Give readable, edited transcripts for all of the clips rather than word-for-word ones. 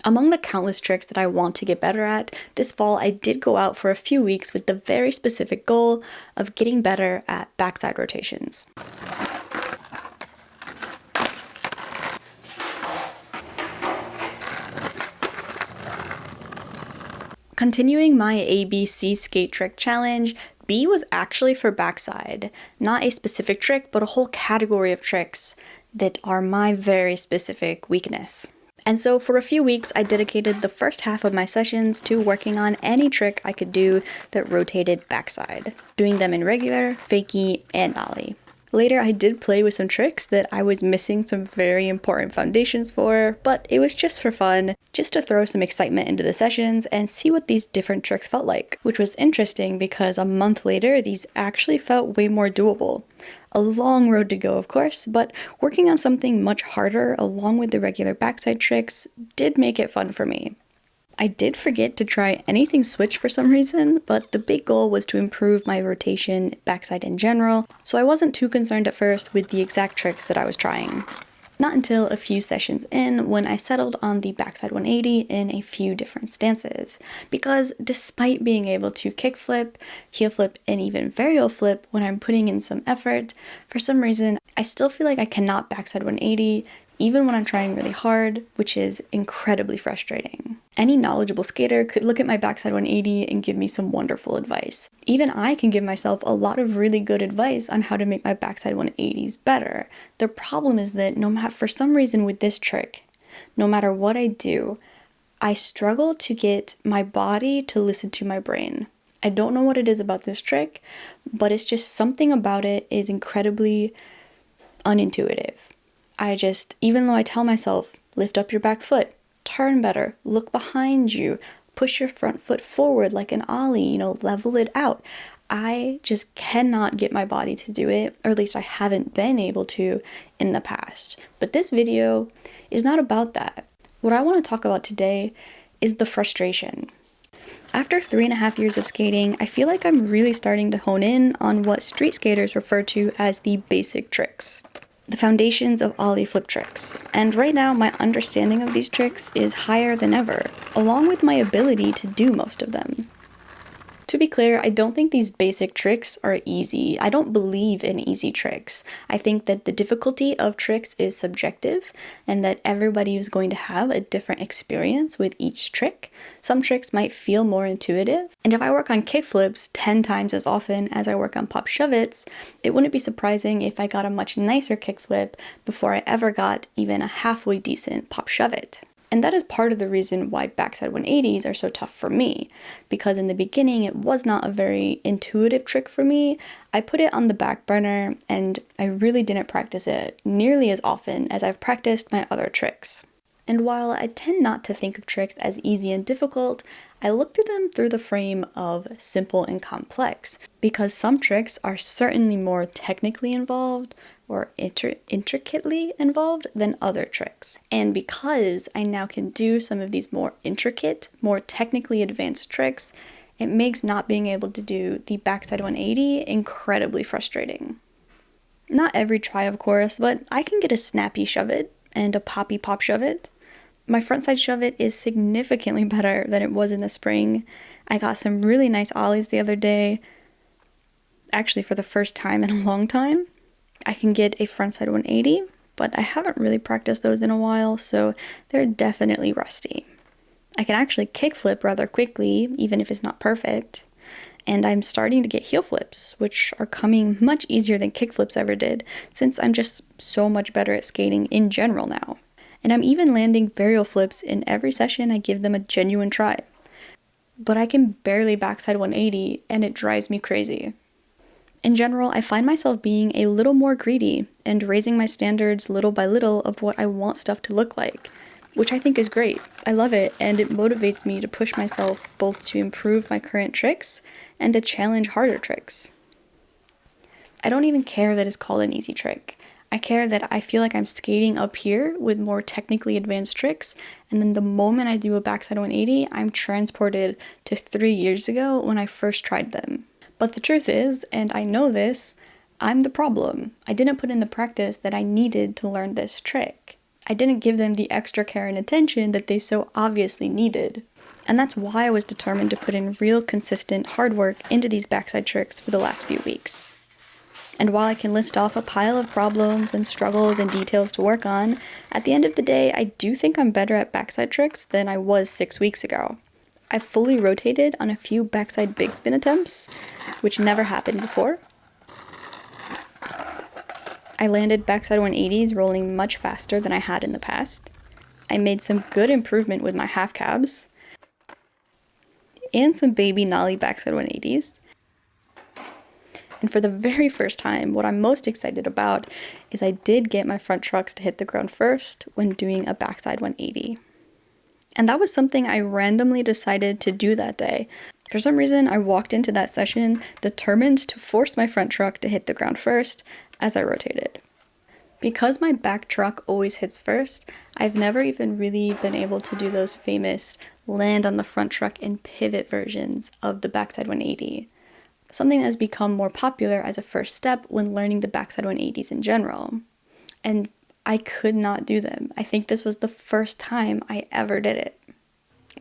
Among the countless tricks that I want to get better at, this fall I did go out for a few weeks with the very specific goal of getting better at backside rotations. Continuing my ABC skate trick challenge, B was actually for backside. Not a specific trick, but a whole category of tricks that are my very specific weakness. And so for a few weeks, I dedicated the first half of my sessions to working on any trick I could do that rotated backside, doing them in regular, fakie, and ollie. Later, I did play with some tricks that I was missing some very important foundations for, but it was just for fun, just to throw some excitement into the sessions and see what these different tricks felt like, which was interesting because a month later, these actually felt way more doable. A long road to go, of course, but working on something much harder along with the regular backside tricks did make it fun for me. I did forget to try anything switch for some reason, but the big goal was to improve my rotation backside in general, so I wasn't too concerned at first with the exact tricks that I was trying. Not until a few sessions in when I settled on the backside 180 in a few different stances, because despite being able to kickflip, heel flip, and even varial flip when I'm putting in some effort, for some reason I still feel like I cannot backside 180 even when I'm trying really hard, which is incredibly frustrating. Any knowledgeable skater could look at my backside 180 and give me some wonderful advice. Even I can give myself a lot of really good advice on how to make my backside 180s better. The problem is that for some reason with this trick, no matter what I do, I struggle to get my body to listen to my brain. I don't know what it is about this trick, but it's just something about it is incredibly unintuitive. Even though I tell myself, lift up your back foot, turn better, look behind you, push your front foot forward like an ollie, level it out. I just cannot get my body to do it, or at least I haven't been able to in the past. But this video is not about that. What I want to talk about today is the frustration. After 3.5 years of skating, I feel like I'm really starting to hone in on what street skaters refer to as the basic tricks. The foundations of ollie flip tricks. And right now, my understanding of these tricks is higher than ever, along with my ability to do most of them. To be clear, I don't think these basic tricks are easy. I don't believe in easy tricks. I think that the difficulty of tricks is subjective and that everybody is going to have a different experience with each trick. Some tricks might feel more intuitive. And if I work on kickflips 10 times as often as I work on pop shove-its, it wouldn't be surprising if I got a much nicer kickflip before I ever got even a halfway decent pop shove-it. And that is part of the reason why backside 180s are so tough for me, because in the beginning it was not a very intuitive trick for me. I put it on the back burner and I really didn't practice it nearly as often as I've practiced my other tricks. And while I tend not to think of tricks as easy and difficult, I looked at them through the frame of simple and complex, because some tricks are certainly more technically involved or intricately involved than other tricks. And because I now can do some of these more intricate, more technically advanced tricks, it makes not being able to do the backside 180 incredibly frustrating. Not every try, of course, but I can get a snappy shove-it and a poppy pop shove-it. My frontside shove-it is significantly better than it was in the spring. I got some really nice ollies the other day, actually for the first time in a long time. I can get a frontside 180, but I haven't really practiced those in a while, so they're definitely rusty. I can actually kickflip rather quickly, even if it's not perfect. And I'm starting to get heel flips, which are coming much easier than kickflips ever did, since I'm just so much better at skating in general now. And I'm even landing varial flips in every session I give them a genuine try. But I can barely backside 180, and it drives me crazy. In general, I find myself being a little more greedy and raising my standards little by little of what I want stuff to look like, which I think is great. I love it, and it motivates me to push myself both to improve my current tricks and to challenge harder tricks. I don't even care that it's called an easy trick. I care that I feel like I'm skating up here with more technically advanced tricks, and then the moment I do a backside 180, I'm transported to 3 years ago when I first tried them. But the truth is, and I know this, I'm the problem. I didn't put in the practice that I needed to learn this trick. I didn't give them the extra care and attention that they so obviously needed. And that's why I was determined to put in real consistent hard work into these backside tricks for the last few weeks. And while I can list off a pile of problems and struggles and details to work on, at the end of the day, I do think I'm better at backside tricks than I was 6 weeks ago. I've fully rotated on a few backside big spin attempts, which never happened before. I landed backside 180s rolling much faster than I had in the past. I made some good improvement with my half cabs, and some baby nollie backside 180s. And for the very first time, what I'm most excited about is I did get my front trucks to hit the ground first when doing a backside 180. And that was something I randomly decided to do that day. For some reason, I walked into that session determined to force my front truck to hit the ground first as I rotated. Because my back truck always hits first, I've never even really been able to do those famous land on the front truck and pivot versions of the backside 180. Something that has become more popular as a first step when learning the backside 180s in general. And I could not do them. I think this was the first time I ever did it.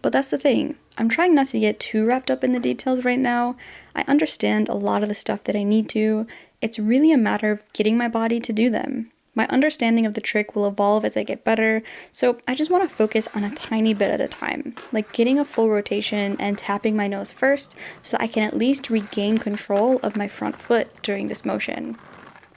But that's the thing. I'm trying not to get too wrapped up in the details right now. I understand a lot of the stuff that I need to. It's really a matter of getting my body to do them. My understanding of the trick will evolve as I get better, so I just want to focus on a tiny bit at a time, like getting a full rotation and tapping my nose first so that I can at least regain control of my front foot during this motion.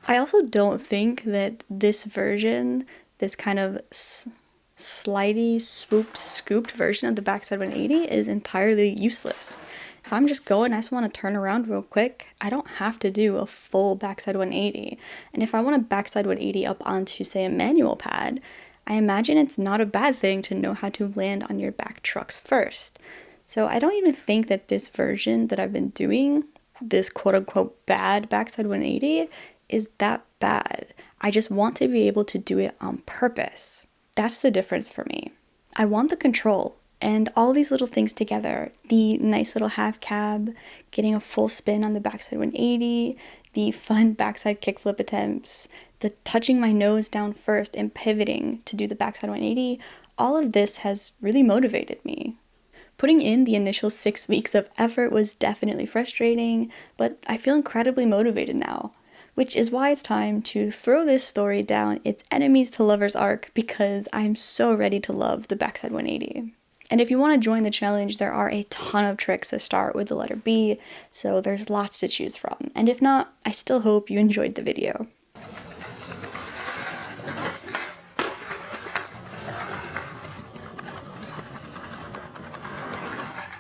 I also don't think that this version, this kind of slidey, swooped, scooped version of the backside 180 is entirely useless. If I'm just going, I just want to turn around real quick, I don't have to do a full backside 180. And if I want to backside 180 up onto, say, a manual pad, I imagine it's not a bad thing to know how to land on your back trucks first. So I don't even think that this version that I've been doing, this quote-unquote bad backside 180, is that bad. I just want to be able to do it on purpose. That's the difference for me. I want the control. And all these little things together, the nice little half cab, getting a full spin on the backside 180, the fun backside kickflip attempts, the touching my nose down first and pivoting to do the backside 180, all of this has really motivated me. Putting in the initial 6 weeks of effort was definitely frustrating, but I feel incredibly motivated now, which is why it's time to throw this story down its enemies to lovers arc because I'm so ready to love the backside 180. And if you want to join the challenge, there are a ton of tricks that start with the letter B, so there's lots to choose from. And if not, I still hope you enjoyed the video.